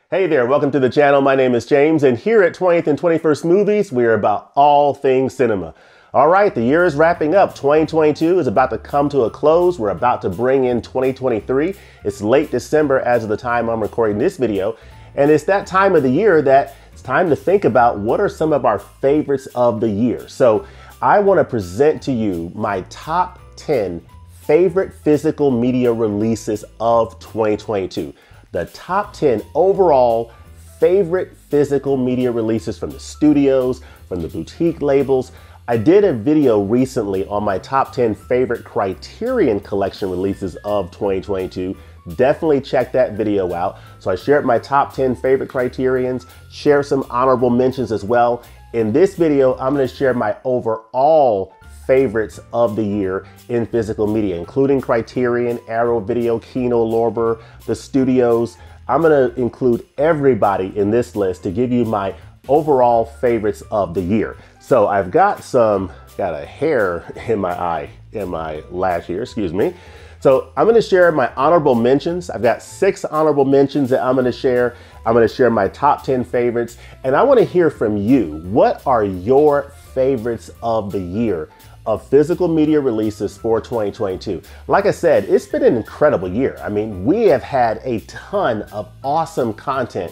Hey there, welcome to the channel. My name is James, and here at 20th and 21st Movies, we are about all things cinema. All right, the year is wrapping up. 2022 is about to come to a close. We're about to bring in 2023. It's late December as of the time I'm recording this video, and it's that time of the year that it's time to think about what are some of our favorites of the year. So I want to present to you my top 10 favorite physical media releases of 2022. The top 10 overall favorite physical media releases from the studios, from the boutique labels. I did a video recently on my top 10 favorite Criterion Collection releases of 2022. Definitely check that video out. So I shared my top 10 favorite Criterions, share some honorable mentions as well. In this video, I'm going to share my overall favorites of the year in physical media, including Criterion, Arrow Video, Kino Lorber, the studios. I'm going to include everybody in this list to give you my overall favorites of the year. So I've got a hair in my eye, in my lash here, excuse me. So I'm going to share my honorable mentions. I've got 6 honorable mentions that I'm going to share. I'm going to share my top 10 favorites, and I want to hear from you. What are your favorites of the year of physical media releases for 2022? Like I said, it's been an incredible year. I mean, we have had a ton of awesome content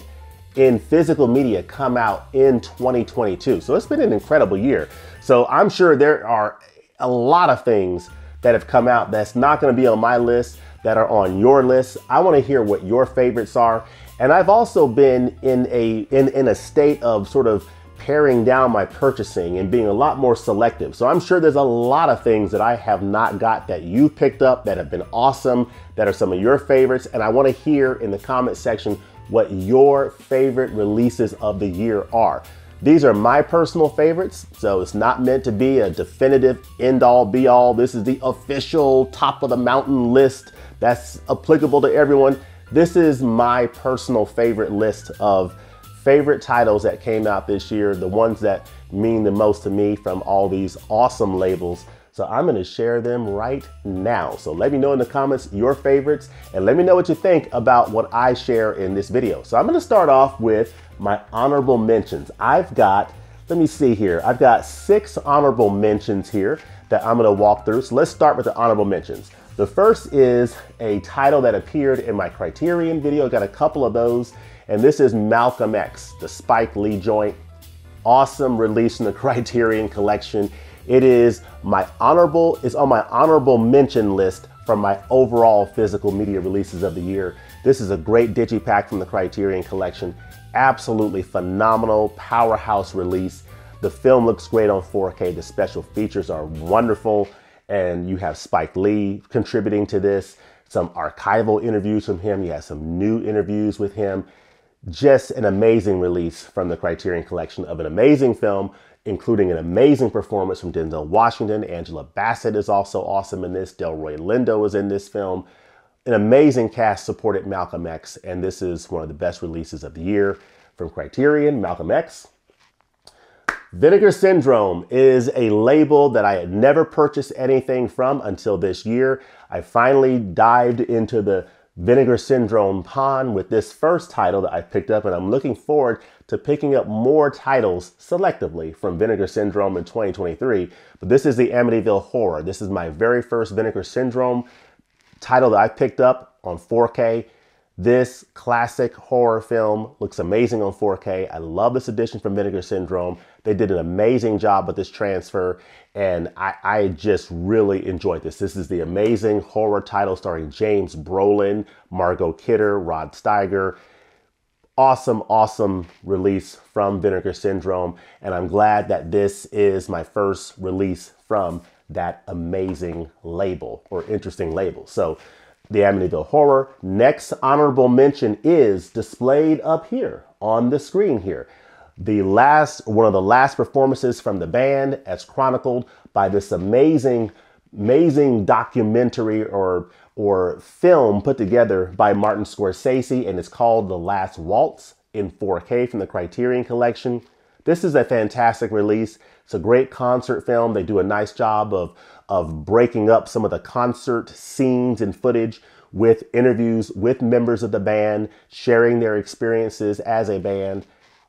in physical media come out in 2022. So it's been an incredible year. So I'm sure there are a lot of things that have come out that's not going to be on my list that are on your list. I want to hear what your favorites are. And I've also been in a state of sort of paring down my purchasing and being a lot more selective. So I'm sure there's a lot of things that I have not got that you picked up that have been awesome, that are some of your favorites. And I want to hear in the comment section what your favorite releases of the year are. These are my personal favorites, so it's not meant to be a definitive end-all be-all. This is the official top of the mountain list that's applicable to everyone. This is my personal favorite list of favorite titles that came out this year, the ones that mean the most to me from all these awesome labels. So I'm going to share them right now. So let me know in the comments your favorites, and let me know what you think about what I share in this video. So I'm going to start off with my honorable mentions. I've got 6 honorable mentions here that I'm going to walk through. So let's start with the honorable mentions. The first is a title that appeared in my Criterion video. I got a couple of those. And this is Malcolm X, the Spike Lee joint. Awesome release in the Criterion Collection. It is on my honorable mention list from my overall physical media releases of the year. This is a great digipack from the Criterion Collection. Absolutely phenomenal powerhouse release. The film looks great on 4K. The special features are wonderful. And you have Spike Lee contributing to this. Some archival interviews from him. You have some new interviews with him. Just an amazing release from the Criterion Collection of an amazing film, including an amazing performance from Denzel Washington. Angela Bassett is also awesome in this. Delroy Lindo is in this film. An amazing cast supported Malcolm X, and this is one of the best releases of the year from Criterion, Malcolm X. Vinegar Syndrome is a label that I had never purchased anything from until this year. I finally dived into the Vinegar Syndrome pond with this first title that I picked up, and I'm looking forward to picking up more titles selectively from Vinegar Syndrome in 2023. But this is the Amityville Horror. This is my very first Vinegar Syndrome title that I picked up on 4K. This classic horror film looks amazing on 4K. I love this edition from Vinegar Syndrome. They did an amazing job with this transfer, and I just really enjoyed this. This is the amazing horror title starring James Brolin, Margot Kidder, Rod Steiger. Awesome, awesome release from Vinegar Syndrome, and I'm glad that this is my first release from that amazing label, or interesting label. So the Amityville Horror. Next honorable mention is displayed up here on the screen here. One of the last performances from the band, as chronicled by this amazing documentary or film put together by Martin Scorsese, and it's called The Last Waltz in 4K from the Criterion Collection. This is a fantastic release. It's a great concert film. They do a nice job of breaking up some of the concert scenes and footage with interviews with members of the band, sharing their experiences as a band.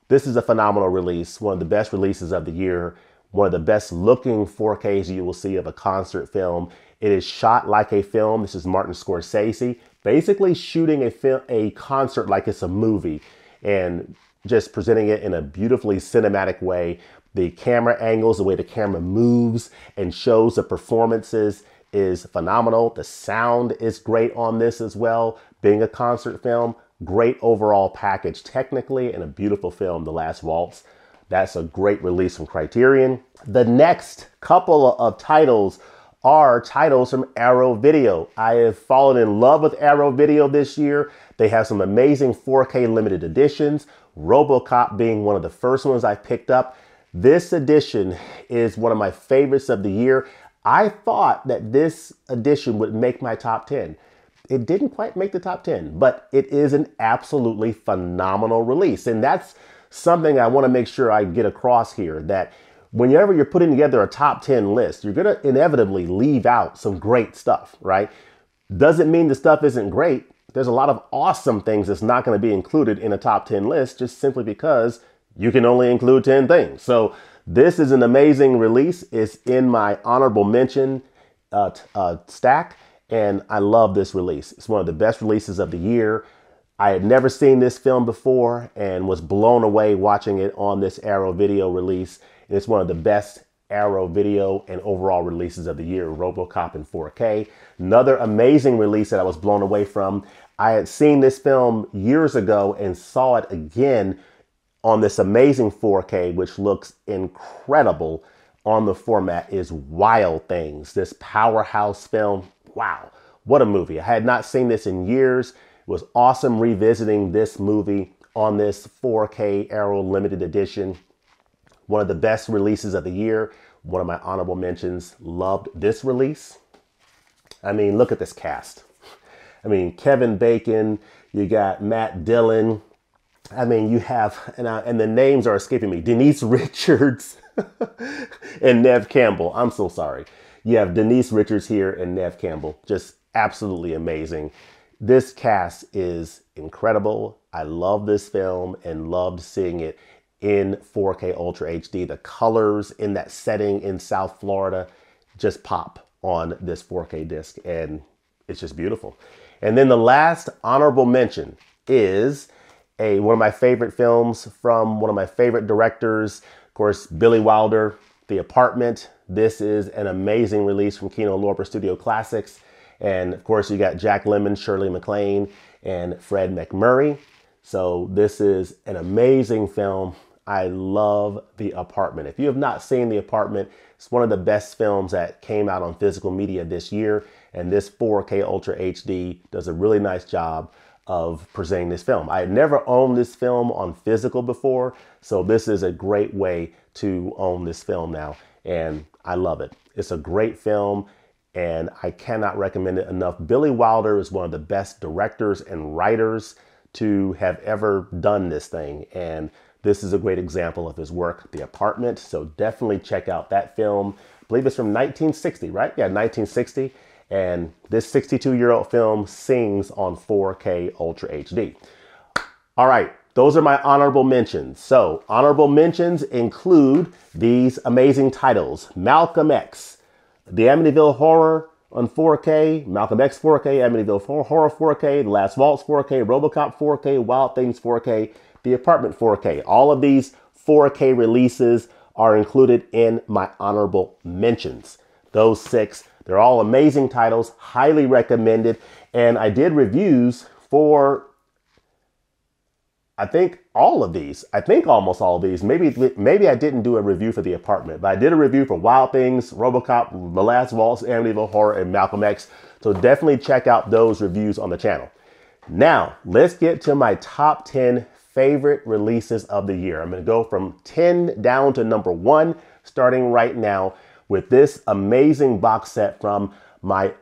This is a phenomenal release, one of the best releases of the year, one of the best looking 4Ks you will see of a concert film. It is shot like a film. This is Martin Scorsese, basically shooting a concert like it's a movie and just presenting it in a beautifully cinematic way. The camera angles, the way the camera moves and shows the performances is phenomenal. The sound is great on this as well. Being a concert film, great overall package technically, and a beautiful film, The Last Waltz. That's a great release from Criterion. The next couple of titles are titles from Arrow Video. I have fallen in love with Arrow Video this year. They have some amazing 4K limited editions, RoboCop being one of the first ones I picked up. This edition is one of my favorites of the year. I thought that this edition would make my top 10. It didn't quite make the top 10, but it is an absolutely phenomenal release. And that's something I want to make sure I get across here, that whenever you're putting together a top 10 list, you're going to inevitably leave out some great stuff, right? Doesn't mean the stuff isn't great. There's a lot of awesome things that's not going to be included in a top 10 list just simply because you can only include 10 things. So this is an amazing release. It's in my honorable mention stack, and I love this release. It's one of the best releases of the year. I had never seen this film before and was blown away watching it on this Arrow Video release. And it's one of the best Arrow Video and overall releases of the year, RoboCop in 4K. Another amazing release that I was blown away from. I had seen this film years ago and saw it again on this amazing 4K, which looks incredible on the format, is Wild Things. This powerhouse film. Wow, what a movie. I had not seen this in years. It was awesome revisiting this movie on this 4K Arrow limited edition. One of the best releases of the year. One of my honorable mentions. Loved this release. I mean, look at this cast. I mean, Kevin Bacon, you got Matt Dillon. I mean, you have, and the names are escaping me, Denise Richards and Neve Campbell. I'm so sorry. You have Denise Richards here and Neve Campbell. Just absolutely amazing. This cast is incredible. I love this film and loved seeing it in 4K Ultra HD. The colors in that setting in South Florida just pop on this 4K disc, and it's just beautiful. And then the last honorable mention is one of my favorite films from one of my favorite directors, of course, Billy Wilder, The Apartment. This is an amazing release from Kino Lorber Studio Classics. And of course, you got Jack Lemmon, Shirley MacLaine, and Fred McMurray. So this is an amazing film. I love The Apartment. If you have not seen The Apartment, it's one of the best films that came out on physical media this year. And this 4K Ultra HD does a really nice job of presenting this film. I had never owned this film on physical before, so this is a great way to own this film now, and I love it. It's a great film, and I cannot recommend it enough. Billy Wilder is one of the best directors and writers to have ever done this thing, and this is a great example of his work, The Apartment, so definitely check out that film. I believe it's from 1960, right? Yeah, 1960. And this 62-year-old film sings on 4K Ultra HD. All right, those are my honorable mentions. So honorable mentions include these amazing titles: Malcolm X, The Amityville Horror on 4K, Malcolm X 4K, Amityville Horror 4K, The Last Waltz 4K, RoboCop 4K, Wild Things 4K, The Apartment 4K. All of these 4K releases are included in my honorable mentions. Those 6. They're all amazing titles, highly recommended. And I did reviews for, I think, all of these. I think almost all of these. Maybe I didn't do a review for The Apartment, but I did a review for Wild Things, RoboCop, The Last Waltz, Amityville Horror, and Malcolm X. So definitely check out those reviews on the channel. Now, let's get to my top 10 favorite releases of the year. I'm going to go from 10 down to number 1, starting right now, with this amazing box set from my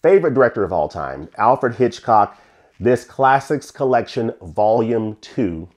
favorite director of all time, Alfred Hitchcock. This Classics Collection Volume 2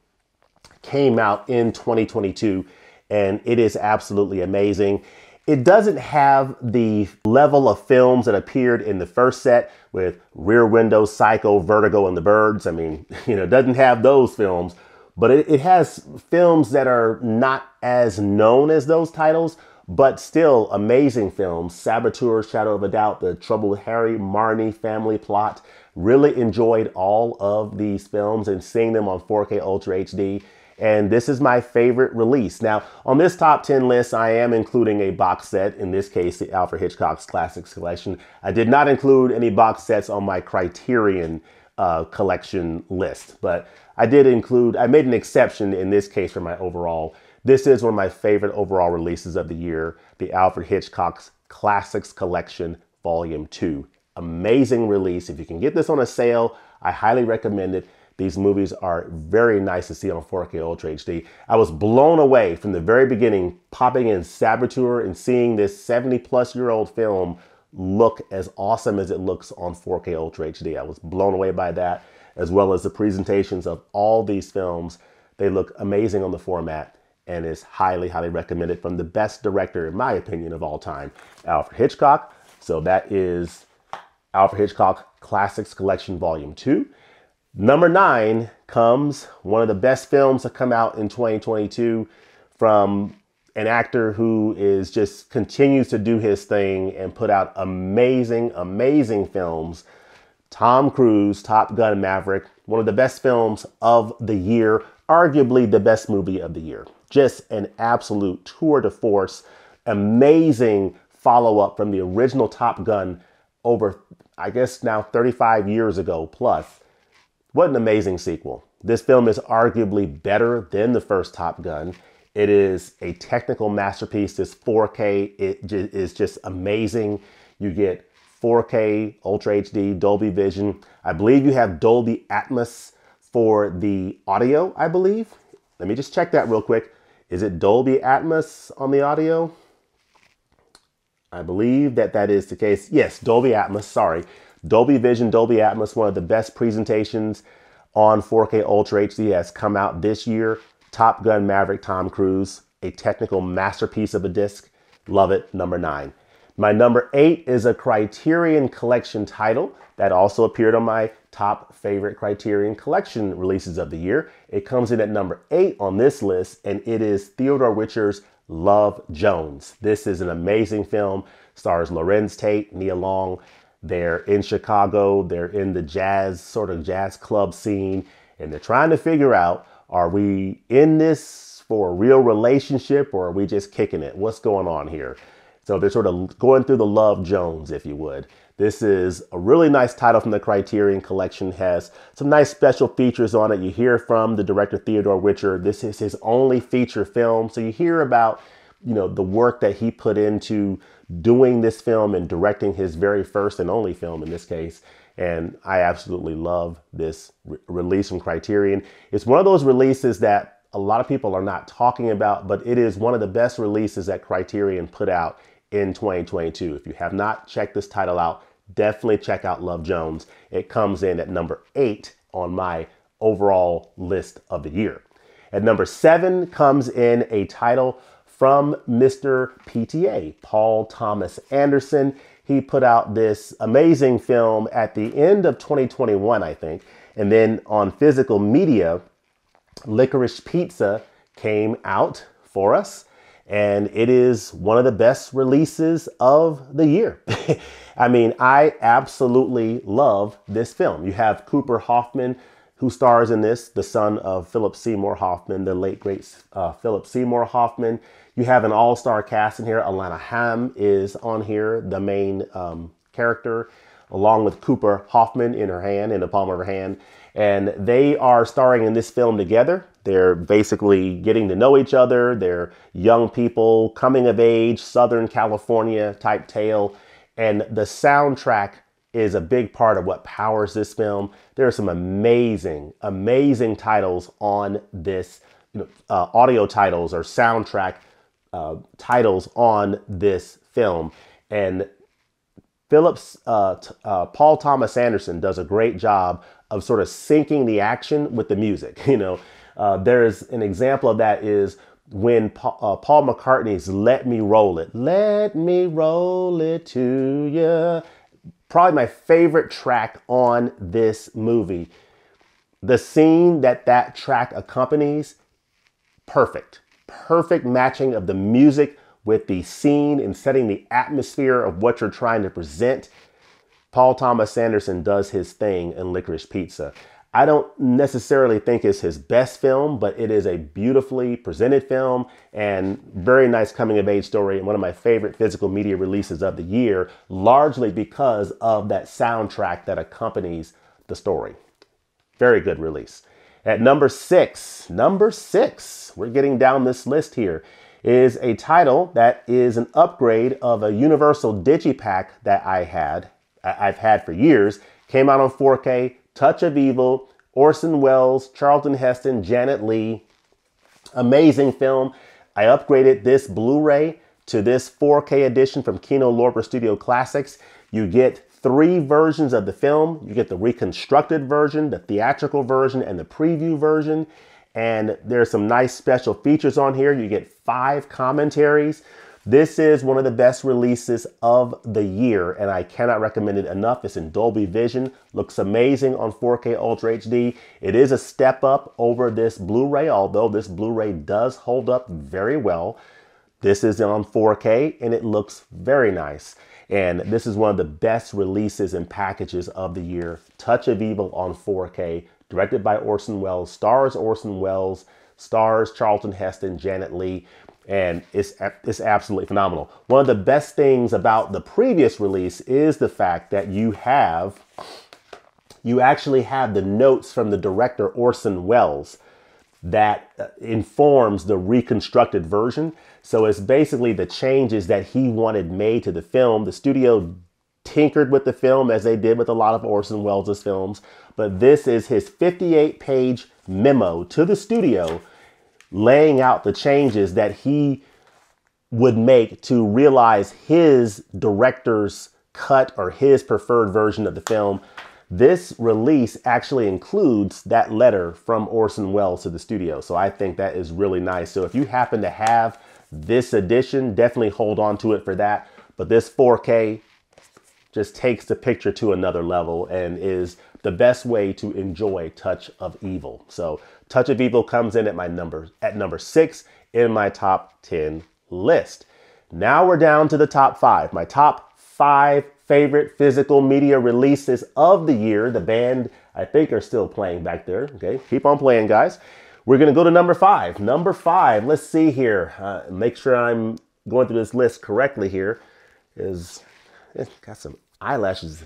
came out in 2022, and it is absolutely amazing. It doesn't have the level of films that appeared in the first set with Rear Window, Psycho, Vertigo, and The Birds. I mean, it doesn't have those films, but it has films that are not as known as those titles, but still amazing films. Saboteur, Shadow of a Doubt, The Trouble with Harry, Marnie, Family Plot. Really enjoyed all of these films and seeing them on 4K Ultra HD. And this is my favorite release. Now, on this top 10 list, I am including a box set, in this case, the Alfred Hitchcock's Classics Collection. I did not include any box sets on my Criterion collection list, but I made an exception in this case for my overall. This is one of my favorite overall releases of the year, the Alfred Hitchcock's Classics Collection, Volume 2. Amazing release. If you can get this on a sale, I highly recommend it. These movies are very nice to see on 4K Ultra HD. I was blown away from the very beginning, popping in Saboteur and seeing this 70-plus-year-old film look as awesome as it looks on 4K Ultra HD. I was blown away by that, as well as the presentations of all these films. They look amazing on the format and is highly, highly recommended from the best director, in my opinion, of all time, Alfred Hitchcock. So that is Alfred Hitchcock Classics Collection Volume 2. Number 9 comes one of the best films to come out in 2022 from an actor who continues to do his thing and put out amazing, amazing films. Tom Cruise, Top Gun Maverick, one of the best films of the year, arguably the best movie of the year. Just an absolute tour de force, amazing follow-up from the original Top Gun over, I guess now 35 years ago plus. What an amazing sequel. This film is arguably better than the first Top Gun. It is a technical masterpiece. This 4K is just amazing. You get 4K, Ultra HD, Dolby Vision. I believe you have Dolby Atmos for the audio, I believe. Let me just check that real quick. Is it Dolby Atmos on the audio? I believe that is the case. Yes, Dolby Atmos, sorry. Dolby Vision, Dolby Atmos, one of the best presentations on 4K Ultra HD has come out this year. Top Gun Maverick, Tom Cruise, a technical masterpiece of a disc. Love it, number 9. My number 8 is a Criterion Collection title that also appeared on my top favorite Criterion Collection releases of the year. It comes in at number 8 on this list, and it is Theodore Witcher's Love, Jones. This is an amazing film. Stars Lorenz Tate, Nia Long. They're in Chicago. They're in the jazz club scene, and they're trying to figure out, are we in this for a real relationship or are we just kicking it? What's going on here? So they're sort of going through the Love Jones, if you would. This is a really nice title from the Criterion Collection. Has some nice special features on it. You hear from the director Theodore Witcher. This is his only feature film. So you hear about, the work that he put into doing this film and directing his very first and only film in this case. And I absolutely love this release from Criterion. It's one of those releases that a lot of people are not talking about, but it is one of the best releases that Criterion put out in 2022. If you have not checked this title out, definitely check out Love Jones. It comes in at number 8 on my overall list of the year. At number 7 comes in a title from Mr. PTA, Paul Thomas Anderson. He put out this amazing film at the end of 2021, I think. And then on physical media, Licorice Pizza came out for us. And it is one of the best releases of the year. I mean, I absolutely love this film. You have Cooper Hoffman, who stars in this, the son of Philip Seymour Hoffman, the late great Philip Seymour Hoffman. You have an all-star cast in here. Alana Haim is on here, the main character, along with Cooper Hoffman in the palm of her hand. And they are starring in this film together. They're basically getting to know each other. They're young people, coming of age, Southern California type tale. And the soundtrack is a big part of what powers this film. There are some amazing, amazing titles on this, audio titles or soundtrack titles on this film. And Paul Thomas Anderson does a great job of sort of syncing the action with the music. There's an example of that is when Paul McCartney's Let Me Roll It. Let me roll it to you. Probably my favorite track on this movie. The scene that track accompanies, perfect. Perfect matching of the music with the scene and setting the atmosphere of what you're trying to present. Paul Thomas Anderson does his thing in Licorice Pizza. I don't necessarily think it's his best film, but it is a beautifully presented film and very nice coming of age story, and one of my favorite physical media releases of the year, largely because of that soundtrack that accompanies the story. Very good release. At number six, we're getting down this list here, is a title that is an upgrade of a Universal Digipack that I've had for years. Came out on 4K, Touch of Evil, Orson Welles, Charlton Heston, Janet Leigh. Amazing film. I upgraded this Blu-ray to this 4K edition from Kino Lorber Studio Classics. You get 3 versions of the film. You get the reconstructed version, the theatrical version, and the preview version. And there's some nice special features on here. You get 5 commentaries. This is one of the best releases of the year, and I cannot recommend it enough. It's in Dolby Vision, looks amazing on 4K Ultra HD. It is a step up over this Blu-ray, although this Blu-ray does hold up very well. This is on 4K, and it looks very nice. And this is one of the best releases and packages of the year. Touch of Evil on 4K, directed by Orson Welles, stars Orson Welles, stars Charlton Heston, Janet Leigh. And it's absolutely phenomenal. One of the best things about the previous release is the fact that you actually have the notes from the director Orson Welles that informs the reconstructed version. So it's basically the changes that he wanted made to the film. The studio tinkered with the film as they did with a lot of Orson Welles' films, but this is his 58-page memo to the studio laying out the changes that he would make to realize his director's cut or his preferred version of the film. This release actually includes that letter from Orson Welles to the studio. So I think that is really nice. So if you happen to have this edition, definitely hold on to it for that. But this 4K just takes the picture to another level and is the best way to enjoy Touch of Evil. So Touch of Evil comes in at number 6 in my top 10 list. Now we're down to the top 5. My top 5 favorite physical media releases of the year. The band, I think, are still playing back there. Okay, keep on playing, guys. We're gonna go to number 5. Number 5, let's see here. Make sure I'm going through this list correctly here. It's got some eyelashes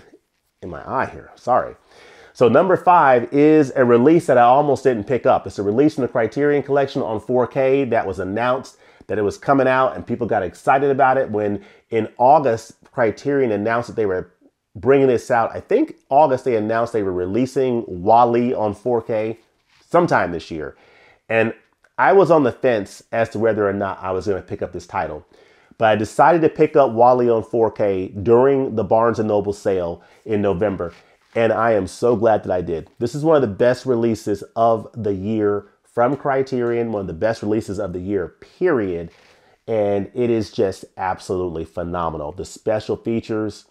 in my eye here, sorry. So number 5 is a release that I almost didn't pick up. It's a release from the Criterion Collection on 4K that was announced that it was coming out, and people got excited about it when in August, Criterion announced that they were bringing this out. I think August they announced they were releasing WALL-E on 4K sometime this year. And I was on the fence as to whether or not I was going to pick up this title. But I decided to pick up WALL-E on 4K during the Barnes & Noble sale in November. And I am so glad that I did. This is one of the best releases of the year from Criterion, one of the best releases of the year, period. And it is just absolutely phenomenal. The special features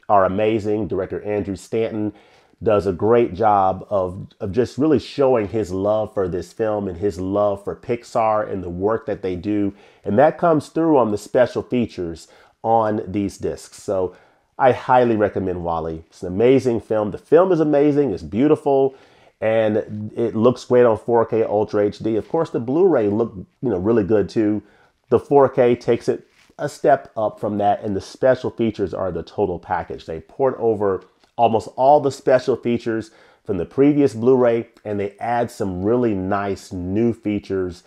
are amazing. Director Andrew Stanton does a great job of just really showing his love for this film and his love for Pixar and the work that they do. And that comes through on the special features on these discs. So I highly recommend WALL-E. It's an amazing film. The film is amazing. It's beautiful. And it looks great on 4K Ultra HD. Of course, the Blu-ray looked really good too. The 4K takes it a step up from that. And the special features are the total package. They port over almost all the special features from the previous Blu-ray, and they add some really nice new features.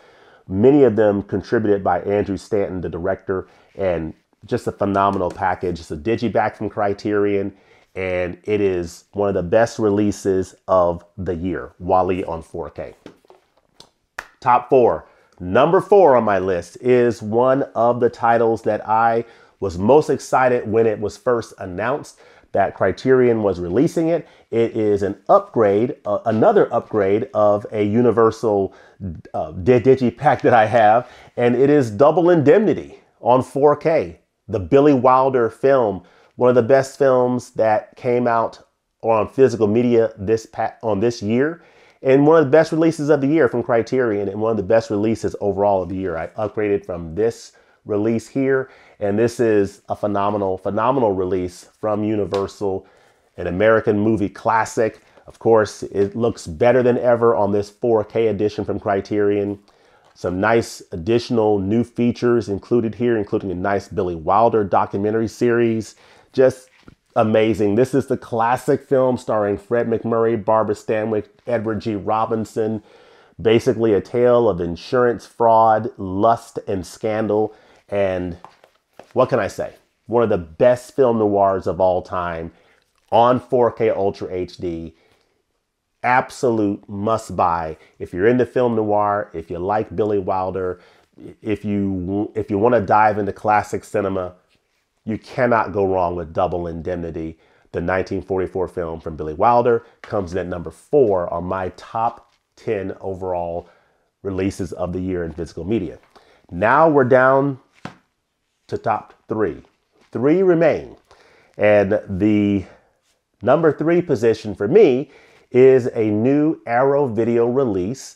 Many of them contributed by Andrew Stanton, the director, and just a phenomenal package. It's a digiback from Criterion, and it is one of the best releases of the year, WALL-E on 4K. Top 4. Number 4 on my list is one of the titles that I was most excited when it was first announced. that Criterion was releasing it. It is an upgrade, another upgrade of a Universal digipack that I have, and it is Double Indemnity on 4K. The Billy Wilder film, one of the best films that came out on physical media this year, and one of the best releases of the year from Criterion, and one of the best releases overall of the year. I upgraded from this release here, and this is a phenomenal release from Universal, an American movie classic. Of course, it looks better than ever on this 4K edition from Criterion. Some nice additional new features included here, including a nice Billy Wilder documentary series. Just amazing. This is the classic film starring Fred MacMurray, Barbara Stanwyck, Edward G. Robinson. Basically a tale of insurance fraud, lust, and scandal. And what can I say? One of the best film noirs of all time on 4K Ultra HD. Absolute must buy. If you're into film noir, if you like Billy Wilder, if you want to dive into classic cinema, you cannot go wrong with Double Indemnity. The 1944 film from Billy Wilder comes in at number 4 on my top 10 overall releases of the year in physical media. Now we're down to top 3. 3 remain. And the number 3 position for me is a new Arrow Video release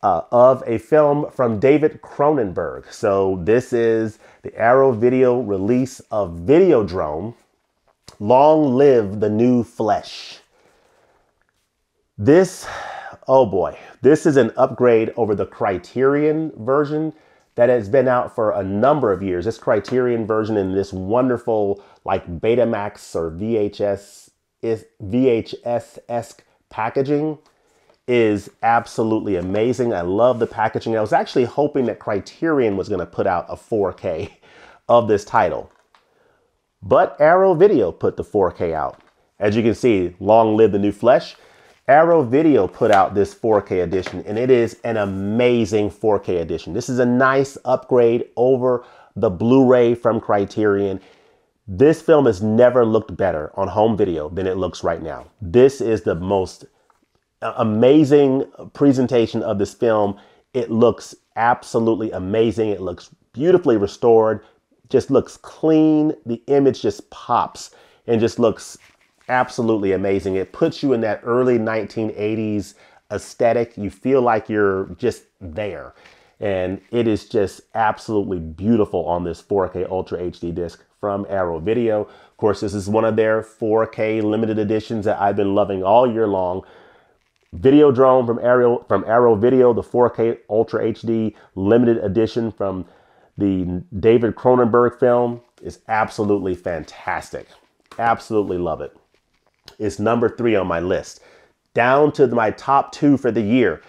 of a film from David Cronenberg. So this is the Arrow Video release of Videodrome, Long Live the New Flesh. This, oh boy, this is an upgrade over the Criterion version that has been out for a number of years. This Criterion version in this wonderful like Betamax or VHS-esque packaging is absolutely amazing. I love the packaging. I was actually hoping that Criterion was going to put out a 4K of this title, but Arrow Video put the 4K out. As you can see, Long Live the New Flesh. Arrow Video put out this 4K edition, and it is an amazing 4K edition. This is a nice upgrade over the Blu-ray from Criterion. This film has never looked better on home video than it looks right now. This is the most amazing presentation of this film. It looks absolutely amazing. It looks beautifully restored, just looks clean. The image just pops and just looks absolutely amazing. It puts you in that early 1980s aesthetic. You feel like you're just there. And it is just absolutely beautiful on this 4K Ultra HD disc from Arrow Video. Of course, this is one of their 4K limited editions that I've been loving all year long. Videodrome from Arrow Video, the 4K Ultra HD limited edition from the David Cronenberg film, is absolutely fantastic. Absolutely love it. It's number 3 on my list. Down to my top 2 for the year.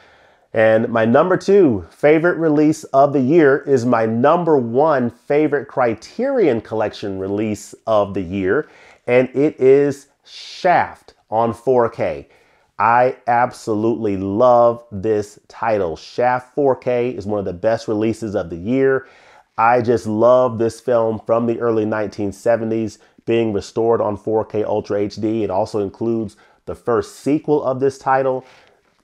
And my number 2 favorite release of the year is my number 1 favorite Criterion Collection release of the year. And it is Shaft on 4K. I absolutely love this title. Shaft 4K is one of the best releases of the year. I just love this film from the early 1970s being restored on 4K Ultra HD. It also includes the first sequel of this title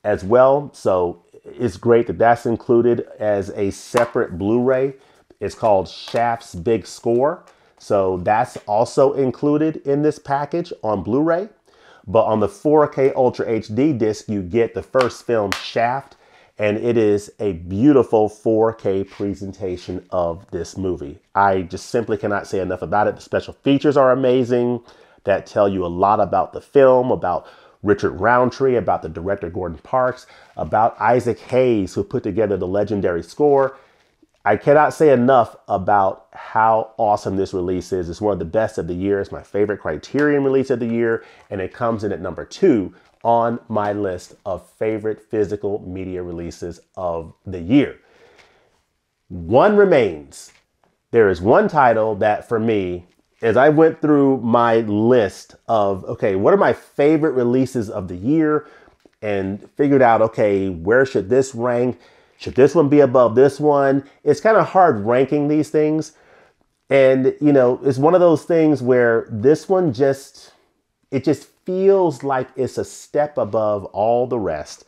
as well. So it's great that that's included as a separate Blu-ray. It's called Shaft's Big Score. So that's also included in this package on Blu-ray. But on the 4K Ultra HD disc, you get the first film, Shaft, and it is a beautiful 4K presentation of this movie. I just simply cannot say enough about it. The special features are amazing that tell you a lot about the film, about Richard Roundtree, about the director Gordon Parks, about Isaac Hayes, who put together the legendary score. I cannot say enough about how awesome this release is. It's one of the best of the year. It's my favorite Criterion release of the year, and it comes in at number 2 on my list of favorite physical media releases of the year. One remains. There is one title that for me, as I went through my list of, okay, what are my favorite releases of the year, and figured out, okay, where should this rank? Should this one be above this one? It's kind of hard ranking these things. And, you know, it's one of those things where this one just, it just feels like it's a step above all the rest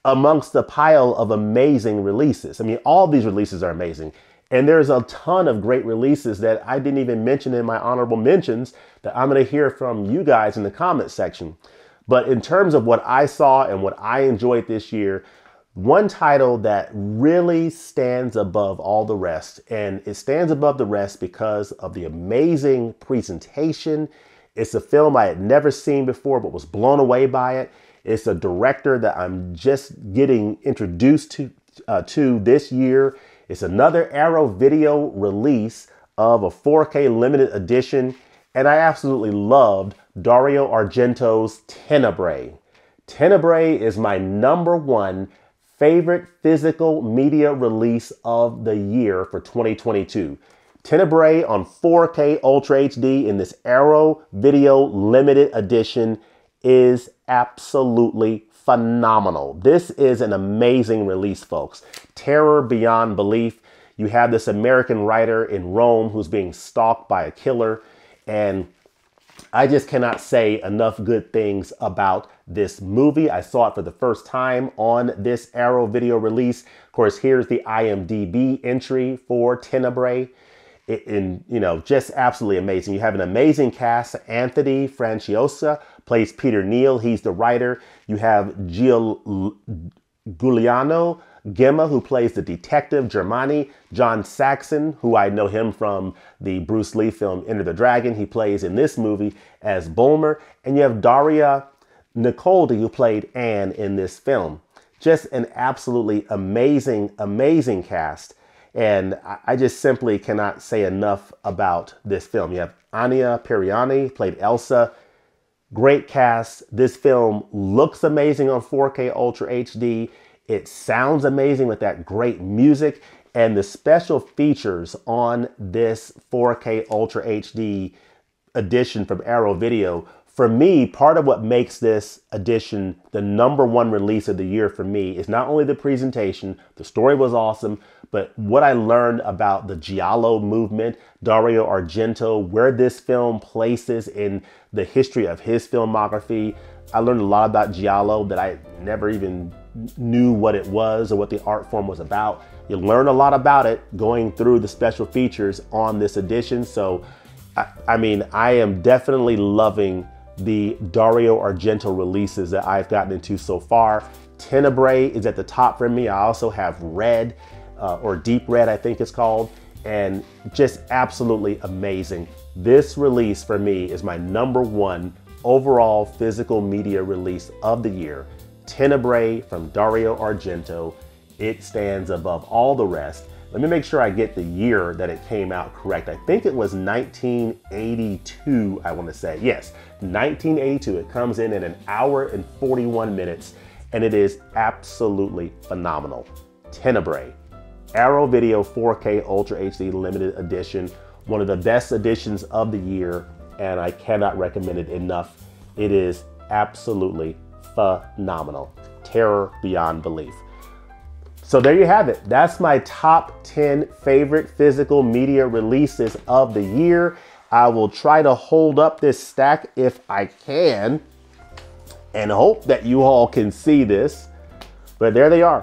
amongst the pile of amazing releases. I mean, all these releases are amazing. And there's a ton of great releases that I didn't even mention in my honorable mentions that I'm going to hear from you guys in the comment section. But in terms of what I saw and what I enjoyed this year, one title that really stands above all the rest, and it stands above the rest because of the amazing presentation. It's a film I had never seen before, but was blown away by it. It's a director that I'm just getting introduced to this year. It's another Arrow Video release of a 4K limited edition, and I absolutely loved Dario Argento's Tenebrae. Tenebrae is my #1 favorite physical media release of the year for 2022. Tenebrae on 4K Ultra HD in this Arrow Video limited edition is absolutely phenomenal. This is an amazing release, folks. Terror beyond belief. You have this American writer in Rome who's being stalked by a killer, and I just cannot say enough good things about this movie. I saw it for the first time on this Arrow Video release. Of course, here's the IMDb entry for Tenebrae. Just absolutely amazing. You have an amazing cast. Anthony Franciosa plays Peter Neal. He's the writer. You have Giuliano Gemma, who plays the detective Germani. John Saxon, who I know him from the Bruce Lee film Enter the Dragon. He plays in this movie as Bulmer. And you have Daria Nicoldi, who played Anne in this film. Just an absolutely amazing, amazing cast. And I just simply cannot say enough about this film. You have Anya Periani, played Elsa. Great cast. This film looks amazing on 4K Ultra HD. It sounds amazing with that great music. And the special features on this 4K Ultra HD edition from Arrow Video, for me, part of what makes this edition the #1 release of the year for me is not only the presentation, the story was awesome, but what I learned about the Giallo movement, Dario Argento, where this film places in the history of his filmography. I learned a lot about Giallo that I never even knew what it was or what the art form was about. You learn a lot about it going through the special features on this edition. So, I mean, I am definitely loving the Dario Argento releases that I've gotten into so far. Tenebrae is at the top for me. I also have Red, or Deep Red, I think it's called, and just absolutely amazing. This release for me is my #1 overall physical media release of the year. Tenebrae from Dario Argento. It stands above all the rest. Let me make sure I get the year that it came out correct. I think it was 1982, I want to say. Yes, 1982. It comes in at 1 hour and 41 minutes, and it is absolutely phenomenal. Tenebrae, Arrow Video 4K Ultra HD Limited Edition, one of the best editions of the year, and I cannot recommend it enough. It is absolutely phenomenal. Terror beyond belief. So there you have it. That's my top 10 favorite physical media releases of the year. I will try to hold up this stack if I can and hope that you all can see this. But there they are.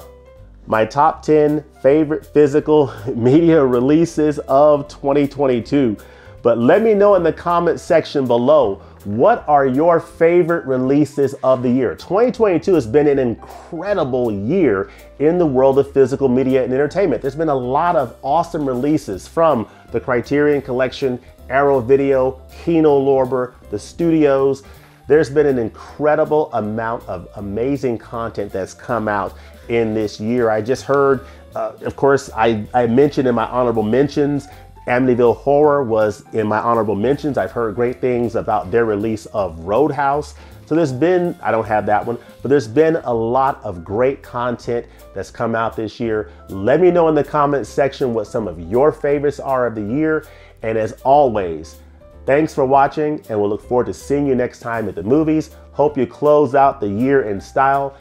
My top 10 favorite physical media releases of 2022. But let me know in the comment section below, what are your favorite releases of the year? 2022 has been an incredible year in the world of physical media and entertainment. There's been a lot of awesome releases from the Criterion Collection, Arrow Video, Kino Lorber, the studios. There's been an incredible amount of amazing content that's come out in this year. I just heard, of course, I mentioned in my honorable mentions, Amityville Horror was in my honorable mentions. I've heard great things about their release of Roadhouse. So there's been, I don't have that one, but there's been a lot of great content that's come out this year. Let me know in the comment section what some of your favorites are of the year. And as always, thanks for watching, and we'll look forward to seeing you next time at the movies. Hope you close out the year in style,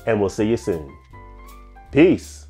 and we'll see you soon. Peace.